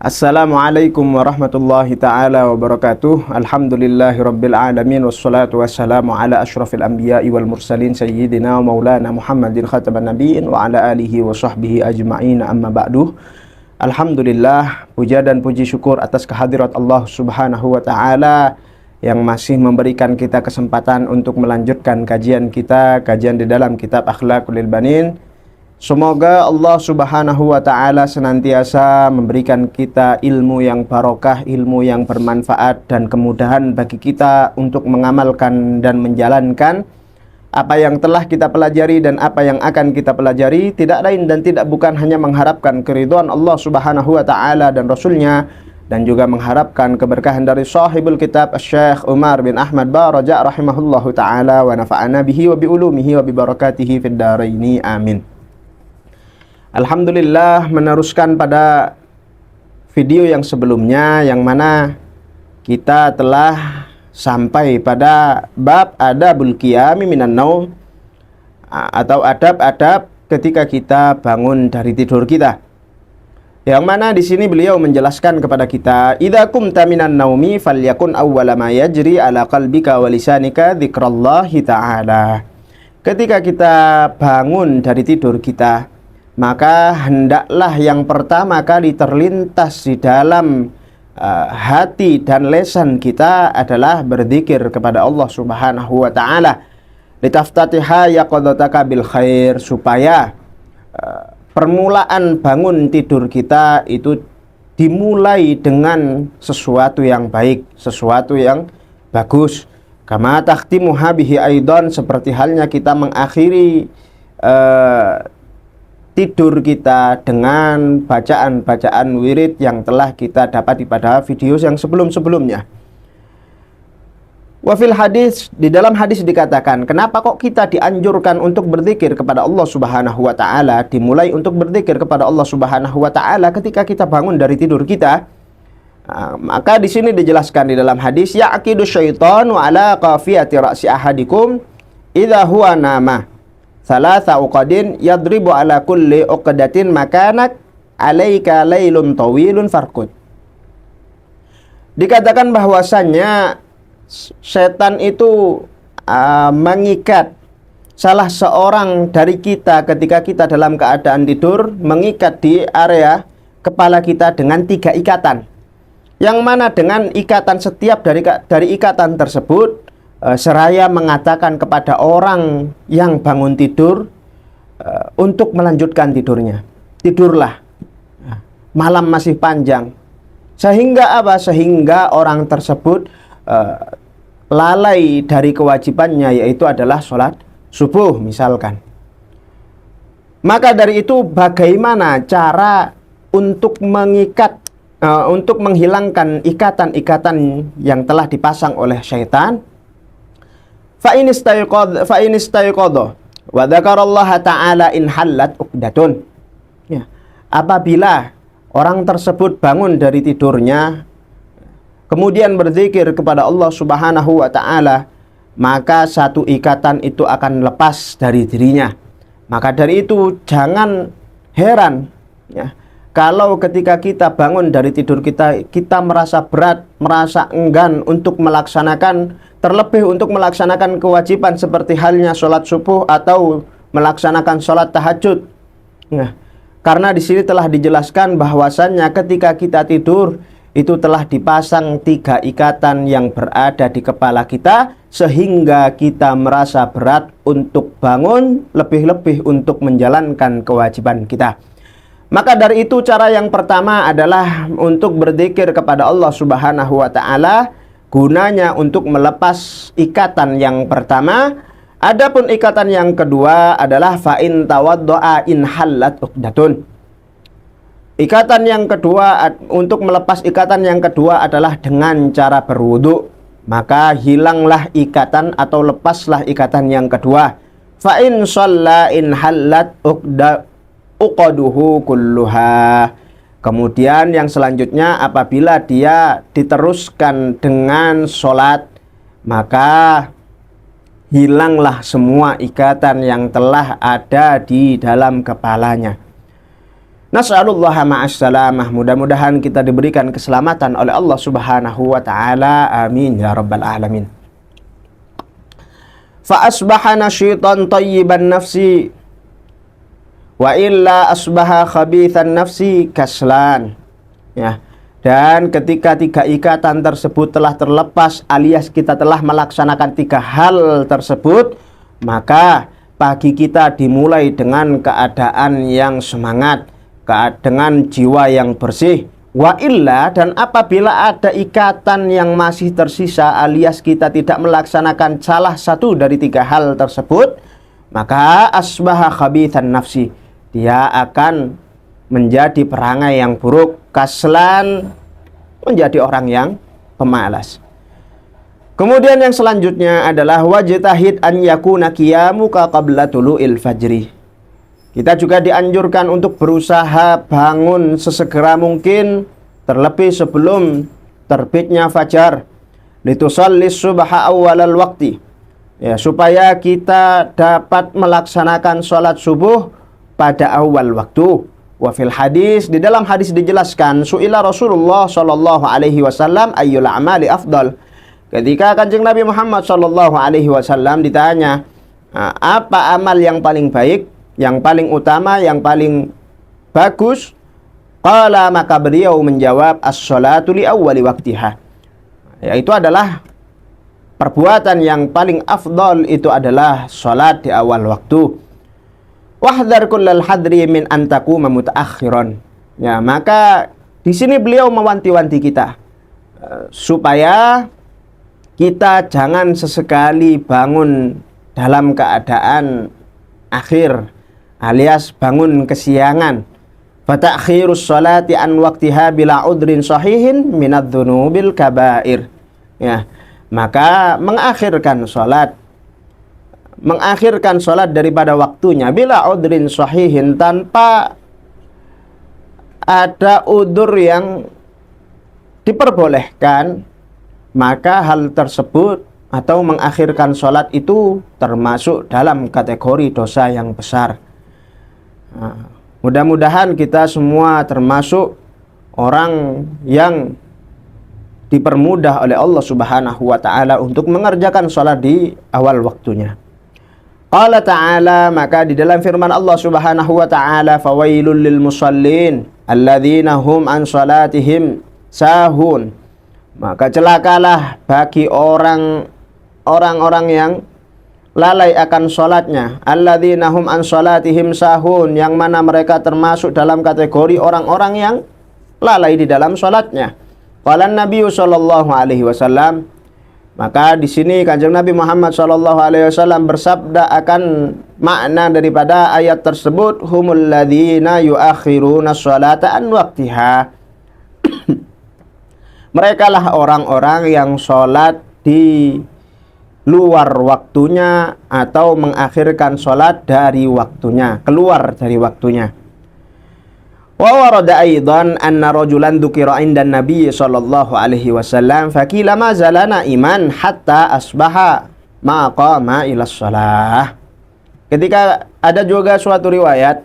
Assalamualaikum warahmatullahi ta'ala wabarakatuh. Alhamdulillahi rabbil alamin. Wassalatu wassalamu ala ashrafil anbiya'i wal mursalin sayyidina wa maulana Muhammadin khataman nabiyyin wa ala alihi wa sahbihi ajma'in, amma ba'du. Alhamdulillah, puja dan puji syukur atas kehadirat Allah subhanahu wa ta'ala yang masih memberikan kita kesempatan untuk melanjutkan kajian di dalam kitab Akhlaqul Banin. Semoga Allah subhanahu wa ta'ala senantiasa memberikan kita ilmu yang barokah, ilmu yang bermanfaat, dan kemudahan bagi kita untuk mengamalkan dan menjalankan apa yang telah kita pelajari dan apa yang akan kita pelajari, tidak lain dan tidak bukan hanya mengharapkan keridhaan Allah subhanahu wa ta'ala dan Rasulnya, dan juga mengharapkan keberkahan dari sahibul kitab Syekh Umar bin Ahmad Baraja rahimahullahu ta'ala wa nafa'ana bihi wa bi'ulumihi wa bibarakatihi fid daraini, amin. Alhamdulillah, meneruskan pada video yang sebelumnya, yang mana kita telah sampai pada bab adabul qiyami minan naum, atau adab-adab ketika kita bangun dari tidur kita. Yang mana di sini beliau menjelaskan kepada kita, idza qumta minan naumi falyakun awwala ma yajri ala qalbika wa lisanika dzikrallahi ta'ala. Ketika kita bangun dari tidur kita, maka hendaklah yang pertama kali terlintas di dalam hati dan lesan kita adalah berzikir kepada Allah subhanahu wa ta'ala. Litaftatiha yaqadataka bil khair, supaya permulaan bangun tidur kita itu dimulai dengan sesuatu yang baik, sesuatu yang bagus. Kama takhtimuha bihi aidan, seperti halnya kita mengakhiri tidur kita dengan bacaan-bacaan wirid yang telah kita dapati pada video yang sebelum-sebelumnya. Wafil hadis, di dalam hadis dikatakan, kenapa kok kita dianjurkan untuk berzikir kepada Allah subhanahu wa ta'ala, dimulai untuk berzikir kepada Allah subhanahu wa ta'ala ketika kita bangun dari tidur kita. Maka di sini dijelaskan di dalam hadis, ya'qidu syaitanu ala qafiyati ra'si ahadikum idza huwa nama salasa uqadin yadribu ala kulli uqdatin makanak alaika lailun tawilun farqud. Dikatakan bahwasannya setan itu mengikat salah seorang dari kita ketika kita dalam keadaan tidur, mengikat di area kepala kita dengan 3 ikatan, yang mana dengan ikatan, setiap dari ikatan tersebut seraya mengatakan kepada orang yang bangun tidur untuk melanjutkan tidurnya. Tidurlah, malam masih panjang. Sehingga apa? Sehingga orang tersebut lalai dari kewajibannya, yaitu adalah sholat subuh misalkan. Maka dari itu, bagaimana cara untuk mengikat, untuk menghilangkan ikatan-ikatan yang telah dipasang oleh syaitan? Fa in istayqadha wa dzakarallaha ta'ala in hallat uqdatun. Ya. Apabila orang tersebut bangun dari tidurnya kemudian berzikir kepada Allah subhanahu wa ta'ala, maka satu ikatan itu akan lepas dari dirinya. Maka dari itu jangan heran ya, kalau ketika kita bangun dari tidur kita merasa berat, merasa enggan untuk melaksanakan, terlebih untuk melaksanakan kewajiban seperti halnya sholat subuh atau melaksanakan sholat tahajud. Nah, karena di sini telah dijelaskan bahwasannya ketika kita tidur itu telah dipasang 3 ikatan yang berada di kepala kita, sehingga kita merasa berat untuk bangun, lebih-lebih untuk menjalankan kewajiban kita. Maka dari itu, cara yang pertama adalah untuk berzikir kepada Allah subhanahu wa ta'ala, gunanya untuk melepas ikatan yang pertama. Adapun ikatan yang kedua adalah fa'in tawaddo'a in hallat uqdatun. Ikatan yang kedua, untuk melepas ikatan yang kedua adalah dengan cara berwudu. Maka hilanglah ikatan atau lepaslah ikatan yang kedua. Fa'in shalla in hallat uqaduhu kulluha. Kemudian yang selanjutnya, apabila dia diteruskan dengan sholat, maka hilanglah semua ikatan yang telah ada di dalam kepalanya. Nas'alullaha ma'as salamah. Mudah-mudahan kita diberikan keselamatan oleh Allah Subhanahu wa taala. Amin ya rabbal alamin. Fa asbaha nasyitan thayyiban nafsi wa illa asbaha khabithan nafsi kaslan. Ya. Dan ketika tiga ikatan tersebut telah terlepas alias kita telah melaksanakan tiga hal tersebut, maka pagi kita dimulai dengan keadaan yang semangat, dengan jiwa yang bersih. Wa illa, dan apabila ada ikatan yang masih tersisa alias kita tidak melaksanakan salah satu dari tiga hal tersebut, maka asbaha khabithan nafsi, dia akan menjadi perangai yang buruk, kaslan, menjadi orang yang pemalas. Kemudian yang selanjutnya adalah wajtahid an yakuna qiyamuka qabla tulu'il fajri. Kita juga dianjurkan untuk berusaha bangun sesegera mungkin, terlebih sebelum terbitnya fajar, litusallis subha awwalal waqti, ya, supaya kita dapat melaksanakan sholat subuh pada awal waktu. Wa fil hadis, di dalam hadis dijelaskan, su'ila Rasulullah sallallahu alaihi wasallam ayyul amali afdal. Ketika Kanjeng Nabi Muhammad sallallahu alaihi wasallam ditanya, apa amal yang paling baik, yang paling utama, yang paling bagus? Qala, maka beliau menjawab, as-sholatu li awwali waktiha, yaitu adalah perbuatan yang paling afdal itu adalah sholat di awal waktu. Wahdhar kullal hadri min an taquma mutaakhiran. Ya, maka di sini beliau mewanti-wanti kita supaya kita jangan sesekali bangun dalam keadaan akhir, alias bangun kesiangan. Fatakhirus sholati an waqtiha bila udrin sahihin minadz dzunubil kabair. Ya, maka mengakhirkan sholat daripada waktunya bila udrin sahihin, tanpa ada udur yang diperbolehkan, maka hal tersebut atau mengakhirkan sholat itu termasuk dalam kategori dosa yang besar. Mudah-mudahan kita semua termasuk orang yang dipermudah oleh Allah Subhanahu wa taala untuk mengerjakan sholat di awal waktunya. Qala ta'ala, maka di dalam firman Allah Subhanahu wa taala, fawailul lil musallin alladzina hum an sholatihim sahun. Maka celakalah bagi orang-orang yang lalai akan sholatnya, alladzina hum an sholatihim sahun, yang mana mereka termasuk dalam kategori orang-orang yang lalai di dalam sholatnya. Qala Nabi sallallahu alaihi wasallam, maka di sini Kanjeng Nabi Muhammad sallallahu alaihi wasallam bersabda akan makna daripada ayat tersebut, humul ladzina yuakhiruna sholata an waqtiha. Mereka lah orang-orang yang sholat di luar waktunya atau mengakhirkan sholat dari waktunya, keluar dari waktunya. Wa warada aidan anna rajulan dzukira indan Nabi sallallahu alaihi wasallam faqila ma zalana iman hatta asbaha ma qama ila shalah. Ketika ada juga suatu riwayat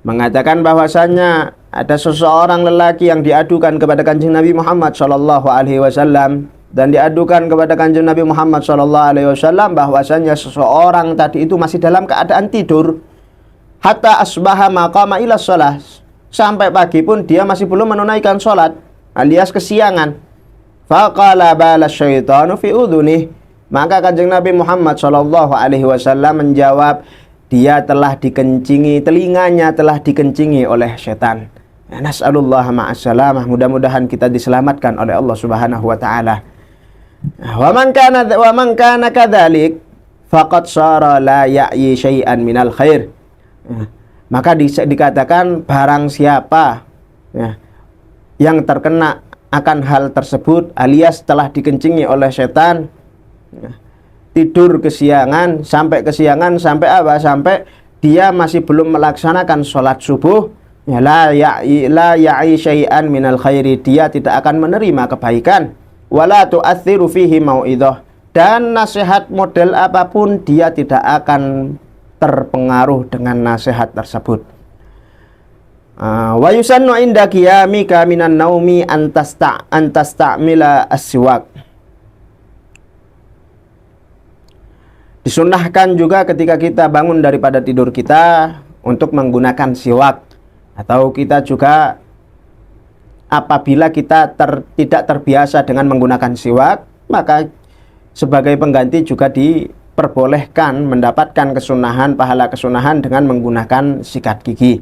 mengatakan bahwasannya ada seseorang lelaki yang diadukan kepada Kanjeng Nabi Muhammad sallallahu alaihi wasallam, dan diadukan kepada Kanjeng Nabi Muhammad sallallahu alaihi wasallam bahwasanya seseorang tadi itu masih dalam keadaan tidur, hatta asbaha maqama ila shalah, sampai pagi pun dia masih belum menunaikan sholat alias kesiangan. Faqala bala syaitanu fi udhunih, maka Kanjeng Nabi Muhammad sallallahu alaihi wasallam menjawab, dia telah dikencingi, telinganya telah dikencingi oleh setan. Nas'alullah ma'as salamah, mudah-mudahan kita diselamatkan oleh Allah Subhanahu wa taala. Wa man kana kadzalik faqad sara la ya'yi syai'an minal khair. Maka dikatakan barang siapa yang terkena akan hal tersebut alias telah dikencingi oleh setan, tidur kesiangan sampai apa? Sampai dia masih belum melaksanakan sholat subuh, la ya'i syai'an minal khairi, dia tidak akan menerima kebaikan. Wala tu'athiru fihi mau'idhah, dan nasihat model apapun dia tidak akan terpengaruh dengan nasihat tersebut. Wa yusannu inda qiyamika minan naumi antasta'mila as-siwak. Disunnahkan juga ketika kita bangun daripada tidur kita untuk menggunakan siwak, atau kita juga apabila kita tidak terbiasa dengan menggunakan siwak, maka sebagai pengganti juga diperbolehkan mendapatkan kesunahan, pahala kesunahan dengan menggunakan sikat gigi.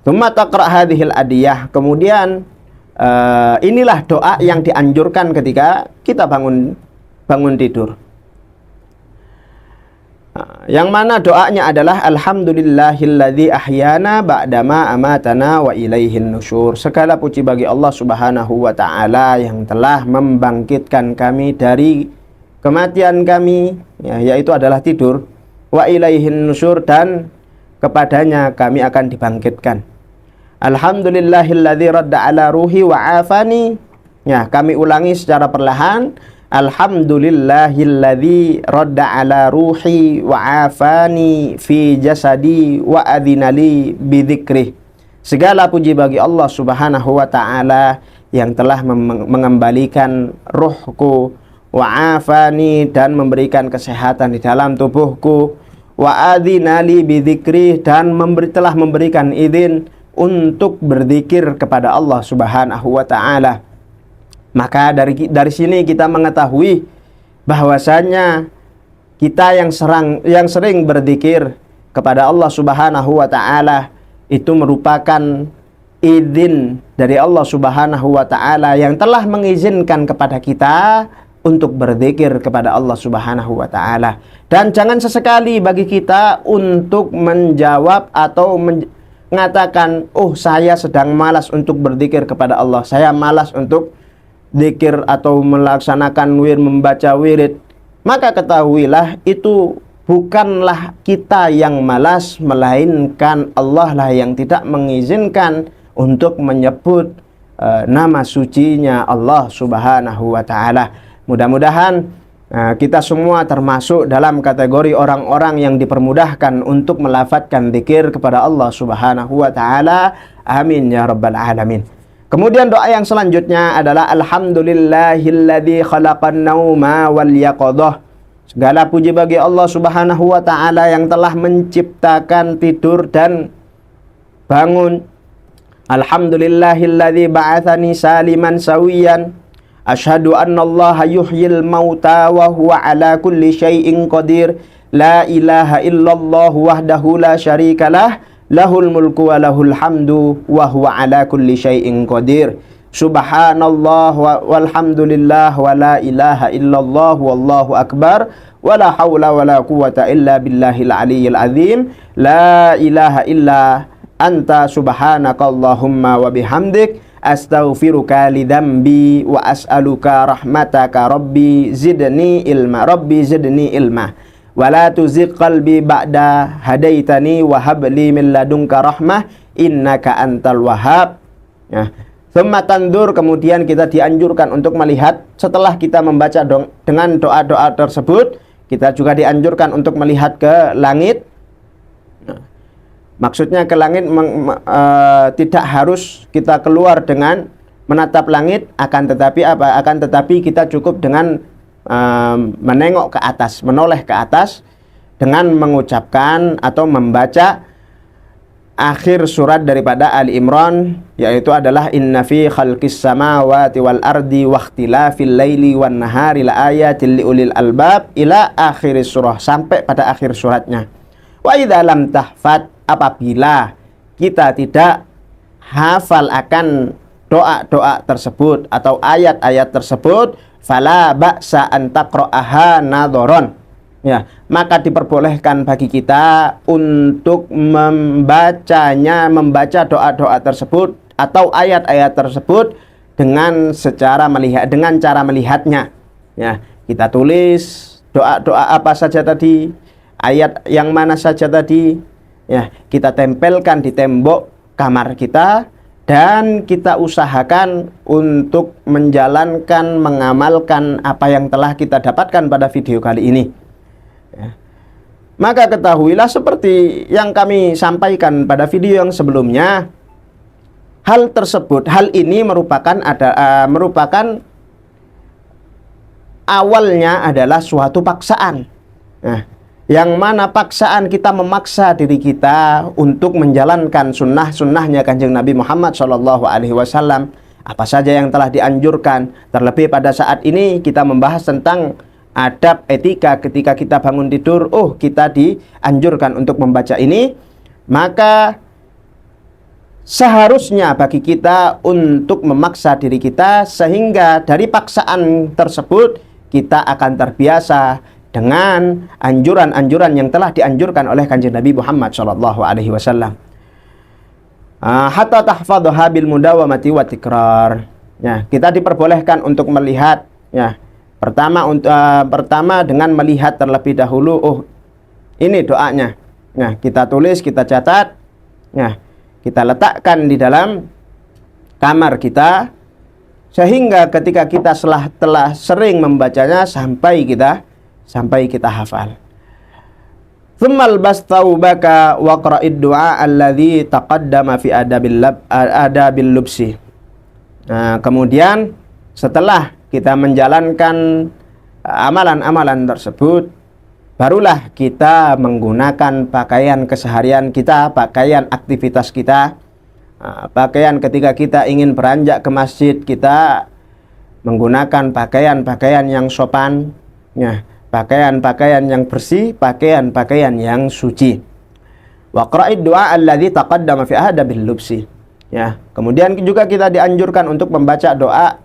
Tsumma taqra hadhil adiyah. Kemudian inilah doa yang dianjurkan ketika kita bangun tidur. Yang mana doanya adalah alhamdulillahilladzi ahyana ba'dama amatana wa ilaihin nusyur. Segala puji bagi Allah Subhanahu wa taala yang telah membangkitkan kami dari kematian kami, yaitu adalah tidur, wa ilaihin nusyur, dan kepadanya kami akan dibangkitkan. Alhamdulillahilladzi radda ala ruhi wa afani. Ya, kami ulangi secara perlahan. Alhamdulillahilladzi radda ala ruhi wa afani fi jasadi wa adzinali bidzikrih. Segala puji bagi Allah Subhanahu wa taala yang telah mengembalikan ruhku, wa afani, dan memberikan kesehatan di dalam tubuhku, wa adzinali bidzikrih, dan telah memberikan izin untuk berzikir kepada Allah Subhanahu wa taala. Maka dari sini kita mengetahui bahwasanya kita yang sering berzikir kepada Allah Subhanahu wa taala itu merupakan izin dari Allah Subhanahu wa taala yang telah mengizinkan kepada kita untuk berzikir kepada Allah Subhanahu wa taala. Dan jangan sesekali bagi kita untuk menjawab atau mengatakan, "Oh, saya sedang malas untuk berzikir kepada Allah. Saya malas untuk zikir atau melaksanakan membaca wirid." Maka ketahuilah itu bukanlah kita yang malas, melainkan Allah lah yang tidak mengizinkan untuk menyebut nama sucinya Allah Subhanahu wa taala. Mudah-mudahan kita semua termasuk dalam kategori orang-orang yang dipermudahkan untuk melafadzkan zikir kepada Allah Subhanahu wa taala. Amin ya rabbal alamin. Kemudian doa yang selanjutnya adalah alhamdulillahilladzi khalaqan nauma wal yaqadhah. Segala puji bagi Allah Subhanahu wa taala yang telah menciptakan tidur dan bangun. Alhamdulillahilladzi ba'atsani saliman sawiyan. Asyhadu annallaha yuhyil mauta wa huwa ala kulli syai'in qadir. La ilaha illallah wahdahu la syarikalah. Lahul mulku wa lahul hamdu wa huwa ala kulli syai'in qadir. Subhanallah walhamdulillah wa la ilaha illallah wallahu akbar wa la hawla wa la quwwata illa billahil aliyyil azim. La ilaha illa anta subhanakallahumma wa bihamdik astaghfiruka lidambi wa as'aluka rahmataka rabbi zidni ilma wala tuzigh qalbi ba'da hadaitani wa hab li min ladunka rahmah innaka antal wahhab. Ya. Tsumma tandur, kemudian kita dianjurkan untuk melihat setelah kita membaca dengan doa-doa tersebut, kita juga dianjurkan untuk melihat ke langit. Maksudnya ke langit tidak harus kita keluar dengan menatap langit, akan tetapi kita cukup dengan menengok ke atas, menoleh ke atas dengan mengucapkan atau membaca akhir surat daripada Ali Imran, yaitu adalah inna fi khalqis samawati wal ardi wa ikhtilafil laili wan nahari la ayatil liulil albab ila akhir surah, sampai pada akhir suratnya. Wa idza lam tahfad, apabila kita tidak hafal akan doa-doa tersebut atau ayat-ayat tersebut, fala ba'sa an taqra'aha nadharan. Ya, maka diperbolehkan bagi kita untuk membaca doa-doa tersebut atau ayat-ayat tersebut dengan cara melihatnya. Ya, kita tulis doa-doa apa saja tadi, ayat yang mana saja tadi, ya, kita tempelkan di tembok kamar kita. Dan kita usahakan untuk mengamalkan apa yang telah kita dapatkan pada video kali ini. Ya. Maka ketahuilah seperti yang kami sampaikan pada video yang sebelumnya, hal ini merupakan awalnya adalah suatu paksaan. Nah, yang mana paksaan kita memaksa diri kita untuk menjalankan sunnahnya Kanjeng Nabi Muhammad SAW. Apa saja yang telah dianjurkan. Terlebih pada saat ini kita membahas tentang adab etika ketika kita bangun tidur. Oh, kita dianjurkan untuk membaca ini. Maka seharusnya bagi kita untuk memaksa diri kita, sehingga dari paksaan tersebut kita akan terbiasa dengan anjuran-anjuran yang telah dianjurkan oleh Kanjeng Nabi Muhammad SAW. Hatta tahfadhaha bil mudawamati wa tikrar. Ya, kita diperbolehkan untuk melihat, ya. Pertama dengan melihat terlebih dahulu, oh, ini doanya. Nah, kita tulis, kita catat. Nah, kita letakkan di dalam kamar kita, sehingga ketika kita telah sering membacanya sampai kita hafal. Tsummal bastaubaka wa qra'id du'a alladhi taqaddama fi adabil lubsi. Nah, kemudian setelah kita menjalankan amalan-amalan tersebut, barulah kita menggunakan pakaian keseharian kita, pakaian aktivitas kita. Pakaian ketika kita ingin beranjak ke masjid, kita menggunakan pakaian-pakaian yang sopan, ya, pakaian-pakaian yang bersih, pakaian-pakaian yang suci. Wa qra'id du'a alladzi taqaddama fi adabil lubsi. Ya, kemudian juga kita dianjurkan untuk membaca doa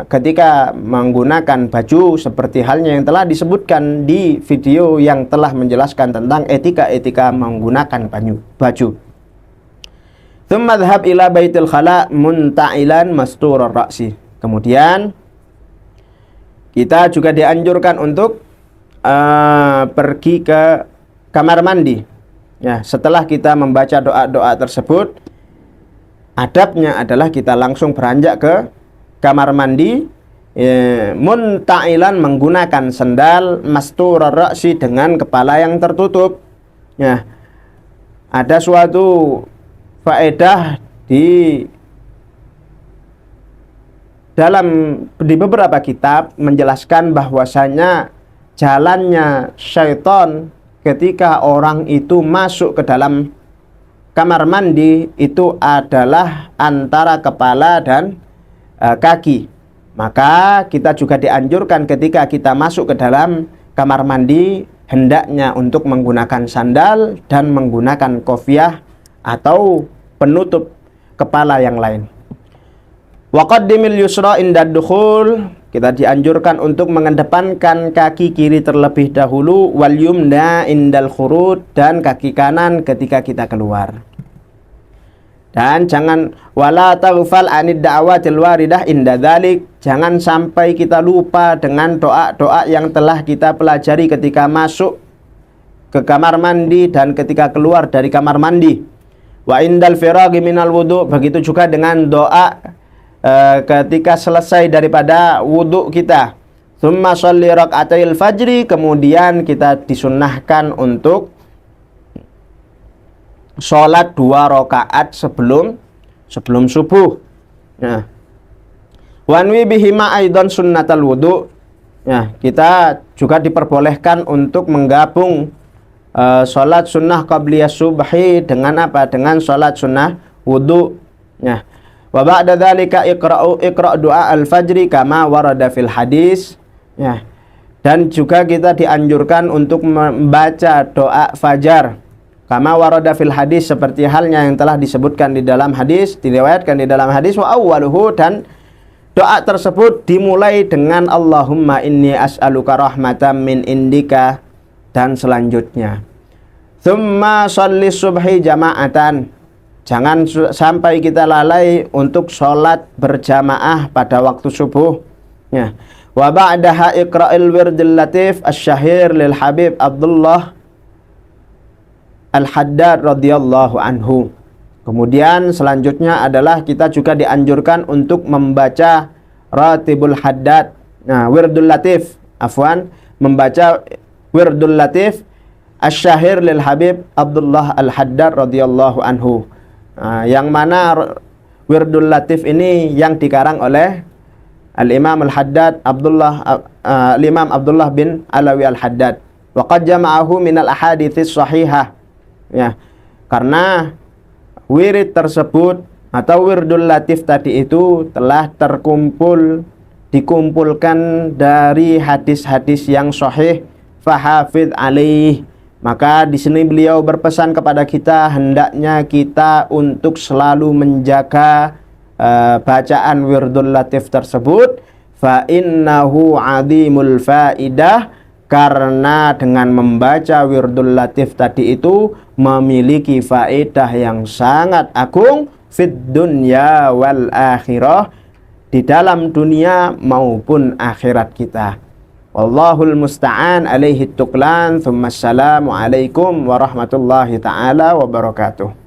ketika menggunakan baju, seperti halnya yang telah disebutkan di video yang telah menjelaskan tentang etika-etika menggunakan baju. Tsumma dhhab ila baitil khala munta'ilan masturar ra'si. Kemudian kita juga dianjurkan untuk pergi ke kamar mandi. Ya, setelah kita membaca doa-doa tersebut, adabnya adalah kita langsung beranjak ke kamar mandi, munta'ilan menggunakan sendal, masturar ra'si dengan kepala yang tertutup. Ya, ada suatu faedah di beberapa kitab menjelaskan bahwasanya jalannya syaitan ketika orang itu masuk ke dalam kamar mandi itu adalah antara kepala dan kaki. Maka kita juga dianjurkan ketika kita masuk ke dalam kamar mandi, hendaknya untuk menggunakan sandal dan menggunakan kofiah atau penutup kepala yang lain. Wa qaddimil yusra indad dukhul, kita dianjurkan untuk mengedepankan kaki kiri terlebih dahulu, wal yumna indal khurud, dan kaki kanan ketika kita keluar. Dan jangan wala taghfal anid da'awatil waridah inda dzalik, jangan sampai kita lupa dengan doa-doa yang telah kita pelajari ketika masuk ke kamar mandi dan ketika keluar dari kamar mandi. Wa indal firaghi minal wudu, begitu juga dengan doa ketika selesai daripada wudu kita. Tsumma sholli raka'atil fajri, kemudian kita disunnahkan untuk sholat 2 rakaat sebelum subuh. Nah, wanwi bihima aidan sunnatal wudu. Ya, kita juga diperbolehkan untuk menggabung sholat sunnah qabliyah subhi dengan apa? Dengan sholat sunnah wudu. Ya. Wa ba'da dzalika iqra' doa al-fajri kama warada fil hadis. Ya. Dan juga kita dianjurkan untuk membaca doa fajar kama warada fil hadis, seperti halnya yang telah disebutkan di dalam hadis, diriwayatkan di dalam hadis. Wa awwaluhu, dan doa tersebut dimulai dengan Allahumma inni as'aluka rahmatan min indika, dan selanjutnya tsumma sholli subhi jama'atan, jangan sampai kita lalai untuk sholat berjamaah pada waktu subuh. Ya. Wa ba'daha iqra'il wirdil latif asy-syahir lil Habib Abdullah Al-Haddad radhiyallahu anhu. Kemudian selanjutnya adalah kita juga dianjurkan untuk membaca Ratibul Haddad. Nah, wirdul latif, membaca wirdul latif asy-syahir lil Habib Abdullah Al-Haddad radhiyallahu anhu. Yang mana Wirdul Latif ini yang dikarang oleh Al-Imam Al-Haddad Al-Imam Abdullah bin Alawi Al-Haddad. Wa qad jama'ahu minal ahaditsis shahihah. Ya. Karena wirid tersebut atau Wirdul Latif tadi itu telah dikumpulkan dari hadis-hadis yang sahih, fahafidh alaih. Maka di sini beliau berpesan kepada kita, hendaknya kita untuk selalu menjaga bacaan Wirdul Latif tersebut, fa innahu adhimul faidah, karena dengan membaca Wirdul Latif tadi itu memiliki faedah yang sangat agung fid dunya wal akhirah, di dalam dunia maupun akhirat kita. Wallahul musta'an, alaihi tuklan, thumma assalamu alaikum warahmatullahi ta'ala wabarakatuh.